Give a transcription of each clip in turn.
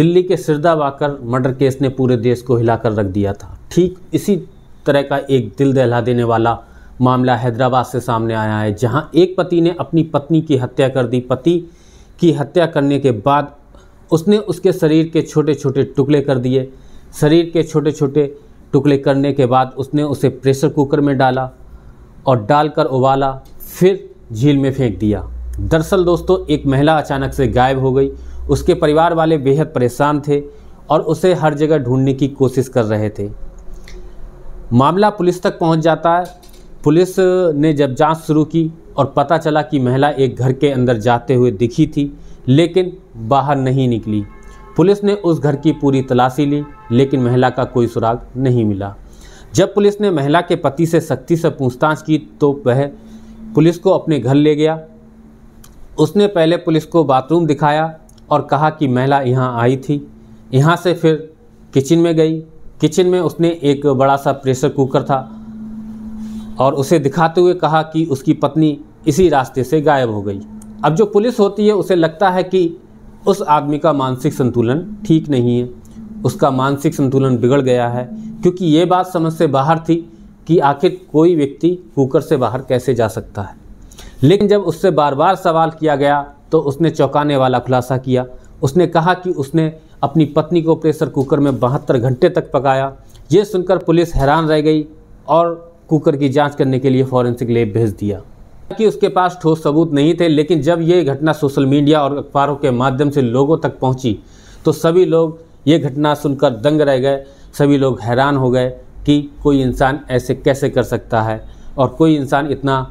दिल्ली के सिरदाबाकर murder case ने पूरे देश को हिलाकर रख दिया था। ठीक इसी तरह का एक दिल दहला देने वाला मामला हैदराबाद से सामने आया है, जहां एक पति ने अपनी पत्नी की हत्या कर दी। पति की हत्या करने के बाद उसने उसके शरीर के छोटे छोटे टुकड़े कर दिए। शरीर के छोटे छोटे टुकड़े करने के बाद उसने उसे प्रेशर कुकर में डाला और डालकर उबाला, फिर झील में फेंक दिया। दरअसल दोस्तों, एक महिला अचानक से गायब हो गई। उसके परिवार वाले बेहद परेशान थे और उसे हर जगह ढूंढने की कोशिश कर रहे थे। मामला पुलिस तक पहुंच जाता है। पुलिस ने जब जांच शुरू की और पता चला कि महिला एक घर के अंदर जाते हुए दिखी थी, लेकिन बाहर नहीं निकली। पुलिस ने उस घर की पूरी तलाशी ली, लेकिन महिला का कोई सुराग नहीं मिला। जब पुलिस ने महिला के पति से सख्ती से पूछताछ की तो वह पुलिस को अपने घर ले गया। उसने पहले पुलिस को बाथरूम दिखाया और कहा कि महिला यहाँ आई थी। यहाँ से फिर किचन में गई। किचन में उसने एक बड़ा सा प्रेशर कुकर था और उसे दिखाते हुए कहा कि उसकी पत्नी इसी रास्ते से गायब हो गई। अब जो पुलिस होती है उसे लगता है कि उस आदमी का मानसिक संतुलन ठीक नहीं है, उसका मानसिक संतुलन बिगड़ गया है, क्योंकि ये बात समझ से बाहर थी कि आखिर कोई व्यक्ति कुकर से बाहर कैसे जा सकता है। लेकिन जब उससे बार बार सवाल किया गया तो उसने चौंकाने वाला खुलासा किया। उसने कहा कि उसने अपनी पत्नी को प्रेशर कुकर में 72 घंटे तक पकाया। ये सुनकर पुलिस हैरान रह गई और कुकर की जांच करने के लिए फॉरेंसिक लैब भेज दिया। कि उसके पास ठोस सबूत नहीं थे, लेकिन जब ये घटना सोशल मीडिया और अखबारों के माध्यम से लोगों तक पहुंची तो सभी लोग ये घटना सुनकर दंग रह गए। सभी लोग हैरान हो गए कि कोई इंसान ऐसे कैसे कर सकता है और कोई इंसान इतना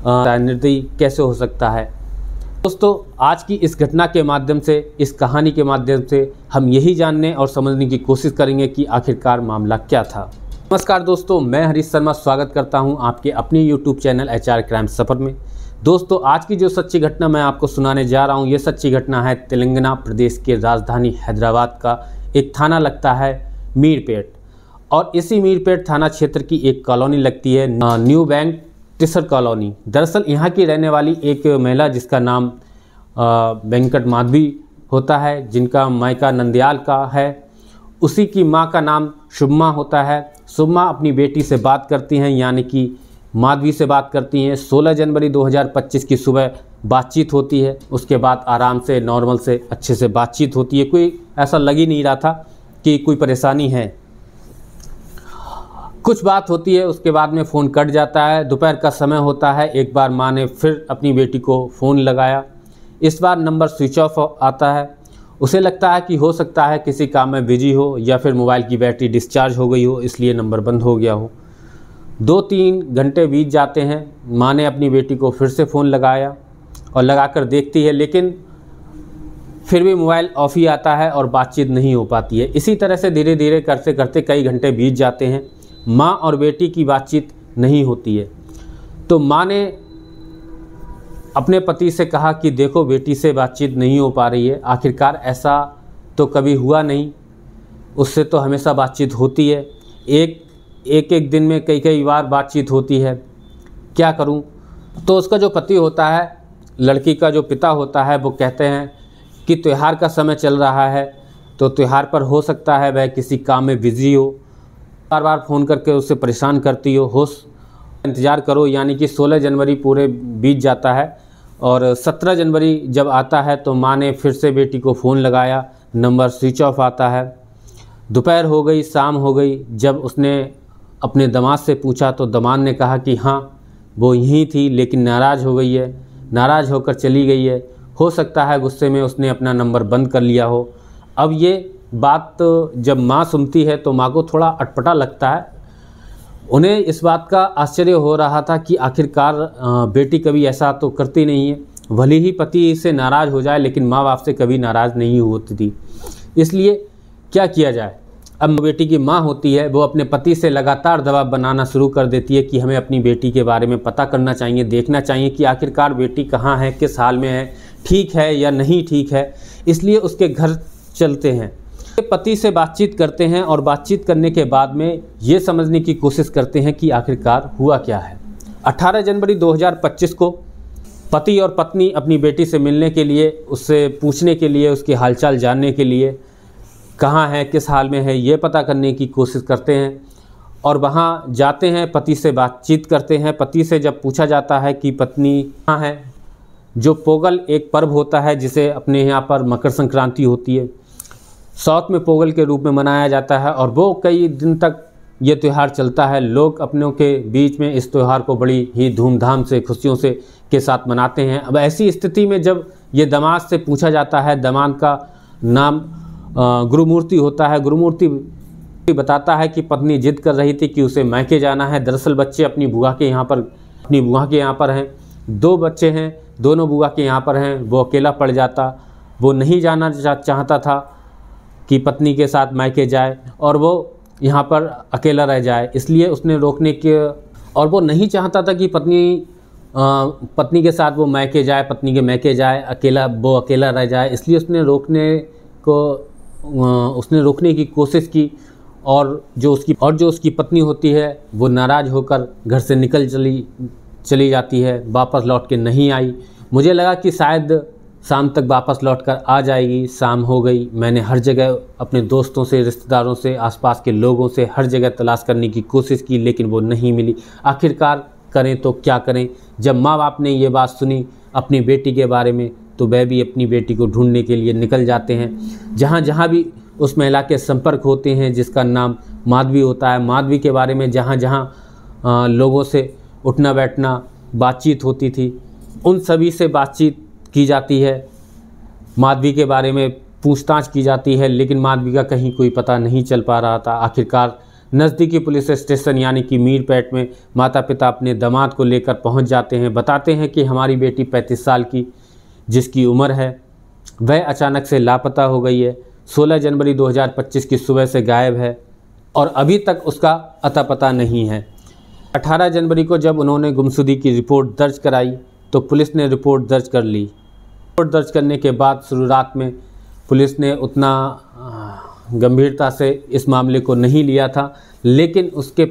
निर्दयी कैसे हो सकता है। दोस्तों, आज की इस घटना के माध्यम से, इस कहानी के माध्यम से हम यही जानने और समझने की कोशिश करेंगे कि आखिरकार मामला क्या था। नमस्कार दोस्तों, मैं हरीश शर्मा स्वागत करता हूं आपके अपने यूट्यूब चैनल HR क्राइम सफर में। दोस्तों, आज की जो सच्ची घटना मैं आपको सुनाने जा रहा हूं, ये सच्ची घटना है तेलंगाना प्रदेश के राजधानी हैदराबाद का एक थाना लगता है मीरपेट, और इसी मीरपेट थाना क्षेत्र की एक कॉलोनी लगती है न्यू बैंक टिसर कॉलोनी। दरअसल यहाँ की रहने वाली एक महिला जिसका नाम वेंकट माधवी होता है, जिनका मायका नंदयाल का है, उसी की मां का नाम शुभमा होता है। शुभमा अपनी बेटी से बात करती हैं, यानी कि माधवी से बात करती हैं। 16 जनवरी 2025 की सुबह बातचीत होती है। उसके बाद आराम से, नॉर्मल से, अच्छे से बातचीत होती है। कोई ऐसा लग ही नहीं रहा था कि कोई परेशानी है। कुछ बात होती है, उसके बाद में फ़ोन कट जाता है। दोपहर का समय होता है। एक बार माँ ने फिर अपनी बेटी को फ़ोन लगाया। इस बार नंबर स्विच ऑफ आता है। उसे लगता है कि हो सकता है किसी काम में बिजी हो या फिर मोबाइल की बैटरी डिस्चार्ज हो गई हो, इसलिए नंबर बंद हो गया हो। 2-3 घंटे बीत जाते हैं। माँ ने अपनी बेटी को फिर से फ़ोन लगाया और लगाकर देखती है, लेकिन फिर भी मोबाइल ऑफ ही आता है और बातचीत नहीं हो पाती है। इसी तरह से धीरे धीरे करते करते कई घंटे बीत जाते हैं। माँ और बेटी की बातचीत नहीं होती है। तो माँ ने अपने पति से कहा कि देखो, बेटी से बातचीत नहीं हो पा रही है। आखिरकार ऐसा तो कभी हुआ नहीं, उससे तो हमेशा बातचीत होती है। एक दिन में कई बार बातचीत होती है, क्या करूं। तो उसका जो पति होता है, लड़की का जो पिता होता है, वो कहते हैं कि त्यौहार का समय चल रहा है, तो त्यौहार पर हो सकता है वह किसी काम में बिजी हो, बार बार फ़ोन करके उससे परेशान करती हो इंतज़ार करो। यानी कि 16 जनवरी पूरे बीत जाता है और 17 जनवरी जब आता है तो माँ ने फिर से बेटी को फ़ोन लगाया। नंबर स्विच ऑफ आता है। दोपहर हो गई, शाम हो गई। जब उसने अपने दामाद से पूछा तो दामाद ने कहा कि हाँ, वो यहीं थी, लेकिन नाराज़ हो गई है, नाराज़ होकर चली गई है। हो सकता है गुस्से में उसने अपना नंबर बंद कर लिया हो। अब ये बात जब माँ सुनती है तो माँ को थोड़ा अटपटा लगता है। उन्हें इस बात का आश्चर्य हो रहा था कि आखिरकार बेटी कभी ऐसा तो करती नहीं है। भले ही पति से नाराज़ हो जाए, लेकिन माँ बाप से कभी नाराज़ नहीं होती थी। इसलिए क्या किया जाए। अब बेटी की माँ होती है, वो अपने पति से लगातार दबाव बनाना शुरू कर देती है कि हमें अपनी बेटी के बारे में पता करना चाहिए, देखना चाहिए कि आखिरकार बेटी कहाँ है, किस हाल में है, ठीक है या नहीं ठीक है। इसलिए उसके घर चलते हैं, पति से बातचीत करते हैं और बातचीत करने के बाद में ये समझने की कोशिश करते हैं कि आखिरकार हुआ क्या है। 18 जनवरी 2025 को पति और पत्नी अपनी बेटी से मिलने के लिए, उससे पूछने के लिए, उसकी हालचाल जानने के लिए, कहाँ है, किस हाल में है, ये पता करने की कोशिश करते हैं और वहाँ जाते हैं, पति से बातचीत करते हैं। पति से जब पूछा जाता है कि पत्नी कहाँ है, जो पोगल एक पर्व होता है जिसे अपने यहाँ पर मकर संक्रांति होती है, साउथ में पोगल के रूप में मनाया जाता है और वो कई दिन तक ये त्यौहार चलता है। लोग अपनों के बीच में इस त्यौहार को बड़ी ही धूमधाम से, खुशियों से के साथ मनाते हैं। अब ऐसी स्थिति में जब ये दामाद से पूछा जाता है, दामाद का नाम गुरुमूर्ति होता है। गुरुमूर्ति बताता है कि पत्नी जिद कर रही थी कि उसे मैके जाना है। दरअसल बच्चे अपनी बुआ के यहाँ पर हैं, 2 बच्चे हैं, दोनों बुआ के यहाँ पर हैं। वो अकेला पड़ जाता, वो नहीं जाना चाहता था कि पत्नी के साथ मैके जाए और वो यहाँ पर अकेला रह जाए, इसलिए उसने रोकने के, और वो नहीं चाहता था कि पत्नी के साथ वो मैके जाए, पत्नी के मैके जाए, वो अकेला रह जाए, इसलिए उसने रोकने की कोशिश की और जो उसकी पत्नी होती है वो नाराज़ होकर घर से निकल चली जाती है, वापस लौट के नहीं आई। मुझे लगा कि शायद शाम तक वापस लौटकर आ जाएगी। शाम हो गई, मैंने हर जगह अपने दोस्तों से, रिश्तेदारों से, आसपास के लोगों से हर जगह तलाश करने की कोशिश की, लेकिन वो नहीं मिली। आखिरकार करें तो क्या करें। जब माँ बाप ने ये बात सुनी अपनी बेटी के बारे में तो वह भी अपनी बेटी को ढूंढने के लिए निकल जाते हैं। जहाँ जहाँ भी उस महिला के संपर्क होते हैं, जिसका नाम माधवी होता है, माधवी के बारे में जहाँ जहाँ लोगों से उठना बैठना बातचीत होती थी, उन सभी से बातचीत की जाती है, माधवी के बारे में पूछताछ की जाती है, लेकिन माधवी का कहीं कोई पता नहीं चल पा रहा था। आखिरकार नज़दीकी पुलिस स्टेशन यानी कि मीरपेट में माता पिता अपने दामाद को लेकर पहुंच जाते हैं। बताते हैं कि हमारी बेटी 35 साल की जिसकी उम्र है वह अचानक से लापता हो गई है। 16 जनवरी 2025 की सुबह से गायब है और अभी तक उसका अता पता नहीं है। 18 जनवरी को जब उन्होंने गुमशुदगी की रिपोर्ट दर्ज कराई तो पुलिस ने रिपोर्ट दर्ज कर ली। रिपोर्ट दर्ज करने के बाद शुरुआत में पुलिस ने उतना गंभीरता से इस मामले को नहीं लिया था, लेकिन उसके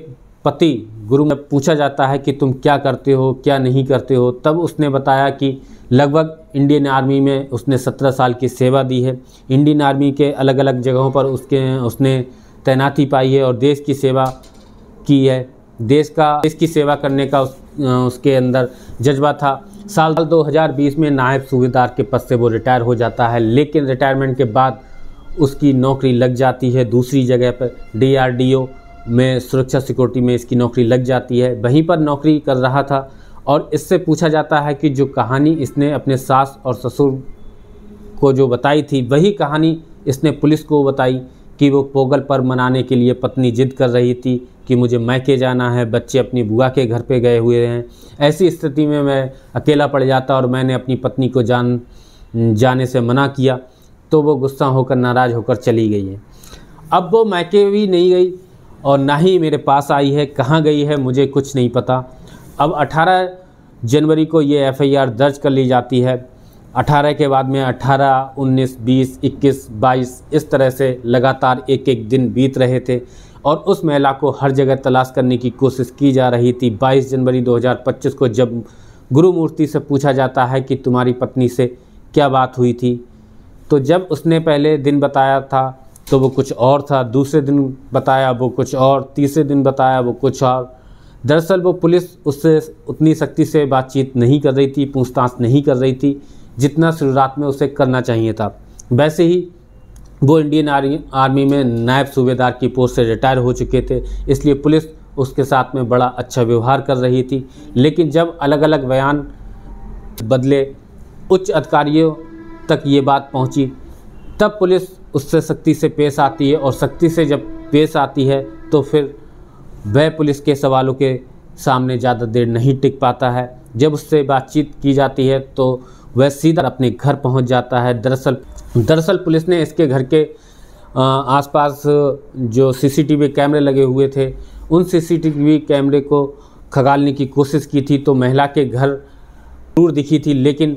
पति गुरु में पूछा जाता है कि तुम क्या करते हो, क्या नहीं करते हो, तब उसने बताया कि लगभग इंडियन आर्मी में उसने 17 साल की सेवा दी है। इंडियन आर्मी के अलग अलग जगहों पर उसने तैनाती पाई है और देश की सेवा की है। देश की सेवा करने का उसके अंदर जज्बा था। साल 2020 में नायब सूबेदार के पद से वो रिटायर हो जाता है, लेकिन रिटायरमेंट के बाद उसकी नौकरी लग जाती है दूसरी जगह पर। DRDO में सुरक्षा सिक्योरिटी में इसकी नौकरी लग जाती है। वहीं पर नौकरी कर रहा था और इससे पूछा जाता है कि जो कहानी इसने अपने सास और ससुर को जो बताई थी, वही कहानी इसने पुलिस को बताई कि वो पोगल पर मनाने के लिए पत्नी जिद कर रही थी कि मुझे मैके जाना है, बच्चे अपनी बुआ के घर पे गए हुए हैं। ऐसी स्थिति में मैं अकेला पड़ जाता और मैंने अपनी पत्नी को जाने से मना किया, तो वो गुस्सा होकर, नाराज़ होकर चली गई है। अब वो मैके भी नहीं गई और ना ही मेरे पास आई है। कहाँ गई है मुझे कुछ नहीं पता। अब 18 जनवरी को ये FIR दर्ज कर ली जाती है। 18 के बाद में 18, 19, 20, 21, 22 इस तरह से लगातार एक एक दिन बीत रहे थे और उस महिला को हर जगह तलाश करने की कोशिश की जा रही थी। 22 जनवरी 2025 को जब गुरुमूर्ति से पूछा जाता है कि तुम्हारी पत्नी से क्या बात हुई थी, तो जब उसने पहले दिन बताया था तो वो कुछ और था, दूसरे दिन बताया वो कुछ और, तीसरे दिन बताया वो कुछ और। दरअसल वो पुलिस उससे उतनी सख्ती से बातचीत नहीं कर रही थी, पूछताछ नहीं कर रही थी जितना शुरुआत में उसे करना चाहिए था। वैसे ही वो इंडियन आर्मी में नायब सूबेदार की पोस्ट से रिटायर हो चुके थे, इसलिए पुलिस उसके साथ में बड़ा अच्छा व्यवहार कर रही थी। लेकिन जब अलग अलग बयान बदले, उच्च अधिकारियों तक ये बात पहुंची, तब पुलिस उससे सख्ती से पेश आती है और सख्ती से जब पेश आती है तो फिर वह पुलिस के सवालों के सामने ज़्यादा देर नहीं टिक पाता है। जब उससे बातचीत की जाती है तो वह सीधा अपने घर पहुंच जाता है। दरअसल पुलिस ने इसके घर के आसपास जो CCTV कैमरे लगे हुए थे, उन CCTV कैमरे को खंगालने की कोशिश की थी, तो महिला के घर जरूर दिखी थी, लेकिन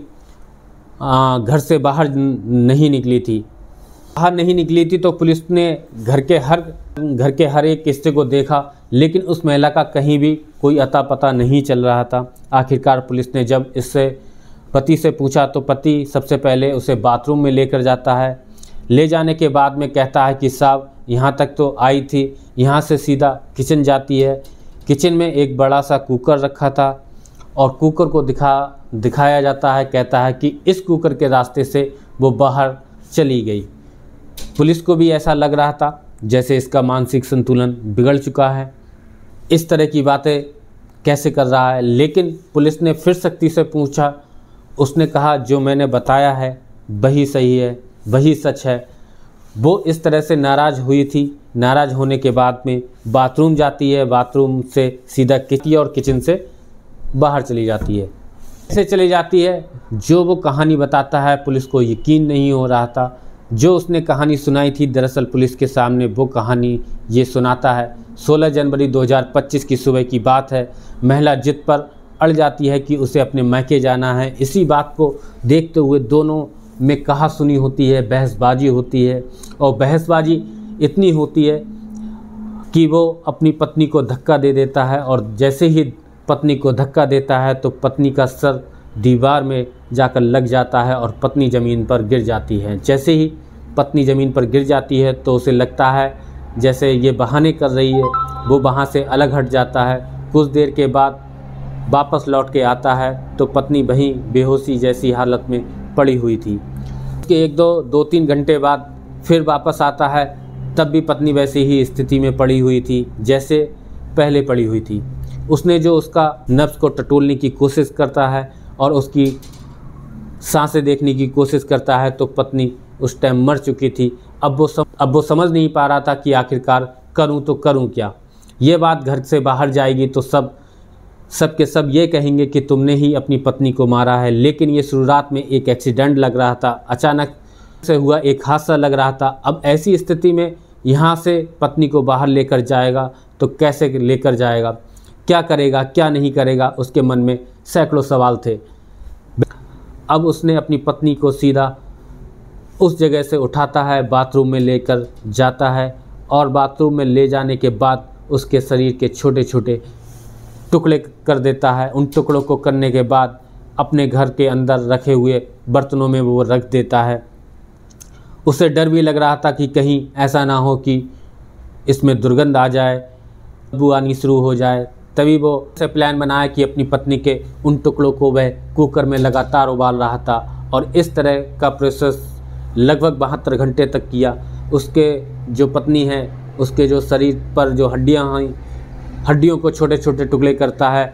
घर से बाहर नहीं निकली थी। तो पुलिस ने घर के हर एक हिस्से को देखा, लेकिन उस महिला का कहीं भी कोई अता पता नहीं चल रहा था। आखिरकार पुलिस ने जब इससे पति से पूछा तो पति सबसे पहले उसे बाथरूम में लेकर जाता है। ले जाने के बाद में कहता है कि साहब यहाँ तक तो आई थी, यहाँ से सीधा किचन जाती है। किचन में एक बड़ा सा कुकर रखा था और कुकर को दिखाया जाता है। कहता है कि इस कुकर के रास्ते से वो बाहर चली गई। पुलिस को भी ऐसा लग रहा था जैसे इसका मानसिक संतुलन बिगड़ चुका है, इस तरह की बातें कैसे कर रहा है। लेकिन पुलिस ने फिर शक्ति से पूछा, उसने कहा जो मैंने बताया है वही सही है, वही सच है। वो इस तरह से नाराज़ हुई थी। नाराज़ होने के बाद में बाथरूम जाती है, बाथरूम से सीधा किचन और किचन से बाहर चली जाती है। ऐसे चली जाती है, जो वो कहानी बताता है पुलिस को यकीन नहीं हो रहा था। जो उसने कहानी सुनाई थी दरअसल पुलिस के सामने वो कहानी ये सुनाता है। 16 जनवरी 2025 की सुबह की बात है। महिला जिद पर अड़ जाती है कि उसे अपने मायके जाना है। इसी बात को देखते हुए दोनों में कहा सुनी होती है, बहसबाजी होती है और बहसबाजी इतनी होती है कि वो अपनी पत्नी को धक्का दे देता है और जैसे ही पत्नी को धक्का देता है तो पत्नी का सर दीवार में जाकर लग जाता है और पत्नी ज़मीन पर गिर जाती है। जैसे ही पत्नी ज़मीन पर गिर जाती है तो उसे लगता है जैसे ये बहाने कर रही है। वो वहाँ से अलग हट जाता है। कुछ देर के बाद वापस लौट के आता है तो पत्नी वहीं बेहोशी जैसी हालत में पड़ी हुई थी। उसके 2-3 घंटे बाद फिर वापस आता है, तब भी पत्नी वैसी ही स्थिति में पड़ी हुई थी जैसे पहले पड़ी हुई थी। उसने जो उसका नब्ज़ को टटोलने की कोशिश करता है और उसकी सांसें देखने की कोशिश करता है तो पत्नी उस टाइम मर चुकी थी। अब वो समझ नहीं पा रहा था कि आखिरकार करूं तो करूं क्या। ये बात घर से बाहर जाएगी तो सब के सब ये कहेंगे कि तुमने ही अपनी पत्नी को मारा है। लेकिन ये शुरुआत में एक एक्सीडेंट लग रहा था, अचानक से हुआ एक हादसा लग रहा था। अब ऐसी स्थिति में यहाँ से पत्नी को बाहर लेकर जाएगा तो कैसे लेकर जाएगा, क्या करेगा, क्या नहीं करेगा, उसके मन में सैकड़ों सवाल थे। अब उसने अपनी पत्नी को सीधा उस जगह से उठाता है, बाथरूम में लेकर जाता है और बाथरूम में ले जाने के बाद उसके शरीर के छोटे छोटे टुकड़े कर देता है। उन टुकड़ों को करने के बाद अपने घर के अंदर रखे हुए बर्तनों में वो रख देता है। उसे डर भी लग रहा था कि कहीं ऐसा ना हो कि इसमें दुर्गंध आ जाए, बदबू आनी शुरू हो जाए। तभी वो ऐसे प्लान बनाया कि अपनी पत्नी के उन टुकड़ों को वह कुकर में लगातार उबाल रहा था और इस तरह का प्रोसेस लगभग 72 घंटे तक किया। उसके जो पत्नी है उसके जो शरीर पर जो हड्डियां हैं, हड्डियों को छोटे छोटे टुकड़े करता है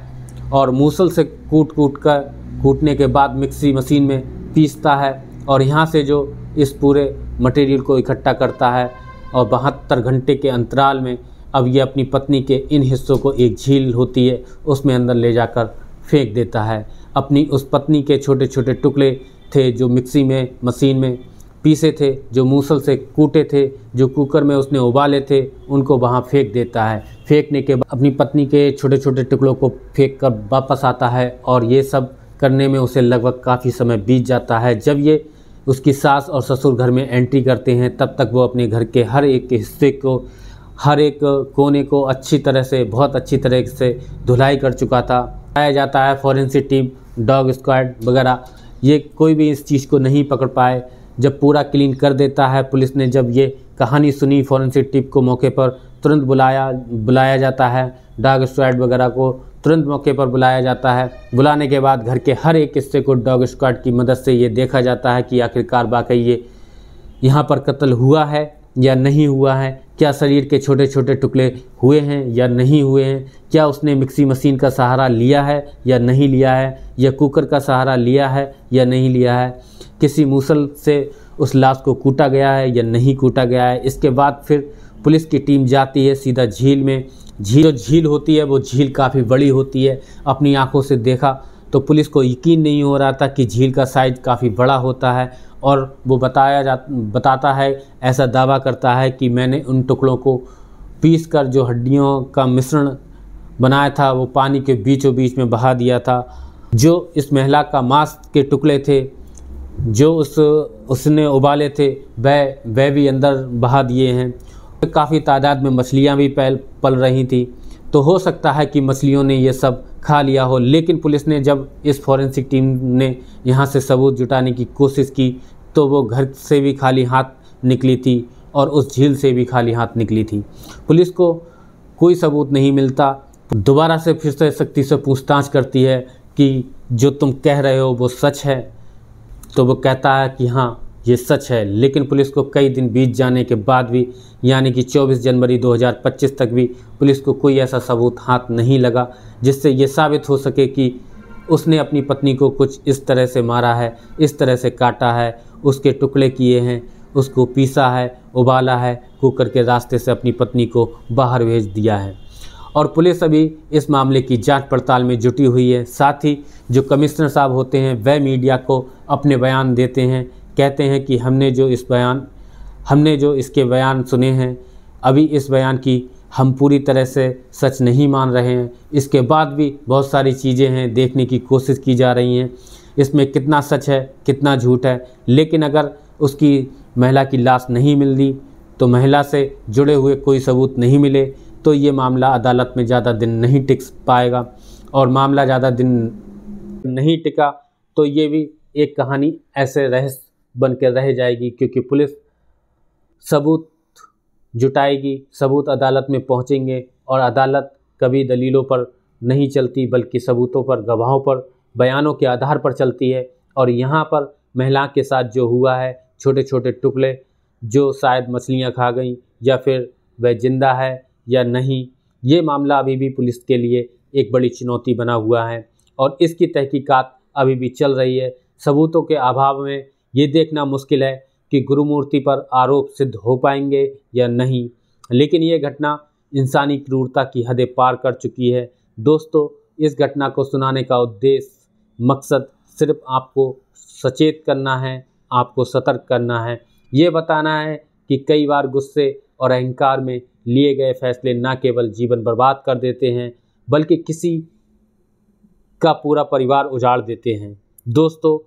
और मूसल से कूटने के बाद मिक्सी मशीन में पीसता है और यहाँ से जो इस पूरे मटेरियल को इकट्ठा करता है और 72 घंटे के अंतराल में अब ये अपनी पत्नी के इन हिस्सों को एक झील होती है उसमें अंदर ले जाकर फेंक देता है। अपनी उस पत्नी के छोटे छोटे टुकड़े थे जो मिक्सी में मशीन में पीसे थे, जो मूसल से कूटे थे, जो कुकर में उसने उबाले थे, उनको वहाँ फेंक देता है। फेंकने के बाद अपनी पत्नी के छोटे छोटे टुकड़ों को फेंक कर वापस आता है और ये सब करने में उसे लगभग काफ़ी समय बीत जाता है। जब ये उसकी सास और ससुर घर में एंट्री करते हैं तब तक वो अपने घर के हर एक हिस्से को, हर एक कोने को अच्छी तरह से, बहुत अच्छी तरह से धुलाई कर चुका था। पाया जाता है फॉरेंसिक टीम, डॉग स्क्वाड वगैरह, ये कोई भी इस चीज़ को नहीं पकड़ पाए। जब पूरा क्लीन कर देता है पुलिस ने, जब ये कहानी सुनी फॉरेंसिक टीम को मौके पर तुरंत बुलाया जाता है, डॉग स्क्वाड वगैरह को तुरंत मौके पर बुलाया जाता है। बुलाने के बाद घर के हर एक हिस्से को डॉग स्क्वाड की मदद से ये देखा जाता है कि आखिरकार वाकई ये यहाँ पर कत्ल हुआ है या नहीं हुआ है, क्या शरीर के छोटे छोटे टुकड़े हुए हैं या नहीं हुए हैं, क्या उसने मिक्सी मशीन का सहारा लिया है या नहीं लिया है, या कुकर का सहारा लिया है या नहीं लिया है, किसी मूसल से उस लाश को कूटा गया है या नहीं कूटा गया है। इसके बाद फिर पुलिस की टीम जाती है सीधा झील में। जो झील होती है वो झील काफ़ी बड़ी होती है। अपनी आंखों से देखा तो पुलिस को यकीन नहीं हो रहा था कि झील का साइज़ काफ़ी बड़ा होता है और वो बताता है, ऐसा दावा करता है कि मैंने उन टुकड़ों को पीस कर जो हड्डियों का मिश्रण बनाया था वो पानी के बीचों बीच में बहा दिया था। जो इस महिला का मांस के टुकड़े थे जो उसने उबाले थे वह भी अंदर बहा दिए हैं। काफ़ी तादाद में मछलियाँ भी पल रही थी। तो हो सकता है कि मछलियों ने ये सब खा लिया हो। लेकिन पुलिस ने जब इस फॉरेंसिक टीम ने यहाँ से सबूत जुटाने की कोशिश की तो वो घर से भी खाली हाथ निकली थी और उस झील से भी खाली हाथ निकली थी। पुलिस को कोई सबूत नहीं मिलता। दोबारा से फिर से शक्ति से पूछताछ करती है कि जो तुम कह रहे हो वो सच है। तो वो कहता है कि हाँ ये सच है। लेकिन पुलिस को कई दिन बीत जाने के बाद भी, यानी कि 24 जनवरी 2025 तक भी पुलिस को कोई ऐसा सबूत हाथ नहीं लगा जिससे ये साबित हो सके कि उसने अपनी पत्नी को कुछ इस तरह से मारा है, इस तरह से काटा है, उसके टुकड़े किए हैं, उसको पीसा है, उबाला है, कुकर के रास्ते से अपनी पत्नी को बाहर भेज दिया है। और पुलिस अभी इस मामले की जांच पड़ताल में जुटी हुई है। साथ ही जो कमिश्नर साहब होते हैं वह मीडिया को अपने बयान देते हैं, कहते हैं कि हमने जो इसके बयान सुने हैं, अभी इस बयान की हम पूरी तरह से सच नहीं मान रहे हैं। इसके बाद भी बहुत सारी चीज़ें हैं, देखने की कोशिश की जा रही हैं इसमें कितना सच है कितना झूठ है। लेकिन अगर उसकी महिला की लाश नहीं मिल रही, तो महिला से जुड़े हुए कोई सबूत नहीं मिले, तो ये मामला अदालत में ज़्यादा दिन नहीं टिक पाएगा। और मामला ज़्यादा दिन नहीं टिका तो ये भी एक कहानी ऐसे रहस्य बन के रह जाएगी, क्योंकि पुलिस सबूत जुटाएगी, सबूत अदालत में पहुंचेंगे और अदालत कभी दलीलों पर नहीं चलती बल्कि सबूतों पर, गवाहों पर, बयानों के आधार पर चलती है। और यहाँ पर महिला के साथ जो हुआ है, छोटे छोटे टुकड़े जो शायद मछलियाँ खा गईं या फिर वह जिंदा है या नहीं, ये मामला अभी भी पुलिस के लिए एक बड़ी चुनौती बना हुआ है और इसकी तहकीकात अभी भी चल रही है। सबूतों के अभाव में ये देखना मुश्किल है कि गुरुमूर्ति पर आरोप सिद्ध हो पाएंगे या नहीं। लेकिन ये घटना इंसानी क्रूरता की हदें पार कर चुकी है। दोस्तों, इस घटना को सुनाने का उद्देश्य, मकसद सिर्फ आपको सचेत करना है, आपको सतर्क करना है, ये बताना है कि कई बार गुस्से और अहंकार में लिए गए फैसले न केवल जीवन बर्बाद कर देते हैं बल्कि किसी का पूरा परिवार उजाड़ देते हैं। दोस्तों,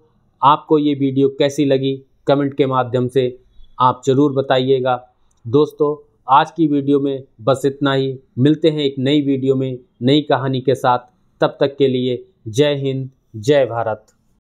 आपको ये वीडियो कैसी लगी कमेंट के माध्यम से आप ज़रूर बताइएगा। दोस्तों, आज की वीडियो में बस इतना ही। मिलते हैं एक नई वीडियो में नई कहानी के साथ। तब तक के लिए जय हिंद, जय भारत।